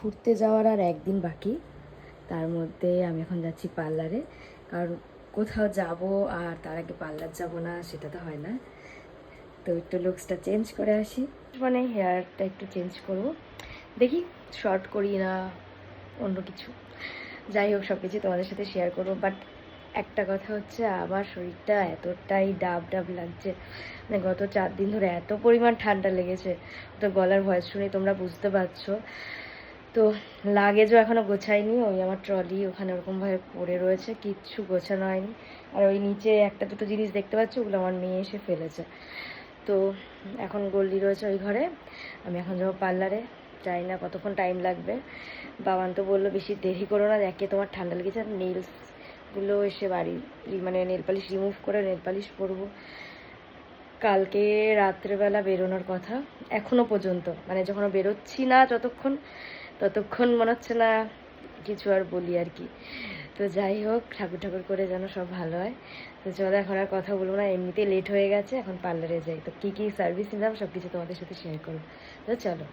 ঘুরতে যাওয়ার আর একদিন বাকি, তার মধ্যে আমি এখন যাচ্ছি পার্লারে। কারণ কোথাও যাব আর তার আগে পার্লার যাব না সেটা তো হয় না। তো একটু লুকসটা চেঞ্জ করে আসি, মানে হেয়ারটা একটু চেঞ্জ করব, দেখি শর্ট করি না অন্য কিছু। যাই হোক, সব কিছু তোমাদের সাথে শেয়ার করবো। বাট একটা কথা হচ্ছে, আমার শরীরটা এতটাই ডাব ডাব লাগছে, মানে গত 4 দিন ধরে এত পরিমাণ ঠান্ডা লেগেছে, তো গলার ভয়েস শুনে তোমরা বুঝতে পারছো। তো লাগেজও এখনও গোছাইনি, ওই আমার ট্রলি ওখানে ওরকমভাবে পড়ে রয়েছে, কিচ্ছু গোছানো হয়নি। আর ওই নিচে একটা দুটো জিনিস দেখতে পাচ্ছ, ওগুলো আমার মেয়ে এসে ফেলেছে। তো এখন গোল্ডি রয়েছে ওই ঘরে, আমি এখন যাবো পার্লারে। জানি না কতক্ষণ টাইম লাগবে। বাবান তো বললো বেশি দেরি করো না, দেখে তোমার ঠান্ডা লেগেছে। আর নেলসগুলো এসে বাড়ি, মানে নেল পালিশ রিমুভ করে নেল পালিশ পরবো। কালকে রাত্রেবেলা বেরোনোর কথা, এখনও পর্যন্ত মানে যখন বেরোচ্ছি না ততক্ষণ মনে হচ্ছে না কিছু আর বলি আর কি। তো যাই হোক, ঠাকুর ঠাকুর করে যেন সব ভালো হয়। তো চলো, এখন আর কথা বলবো না, এমনিতেই লেট হয়ে গেছে, এখন পার্লারে যাই। তো কী কী সার্ভিস নিলাম সব কিছু তোমাদের সাথে শেয়ার করবো। তো চলো।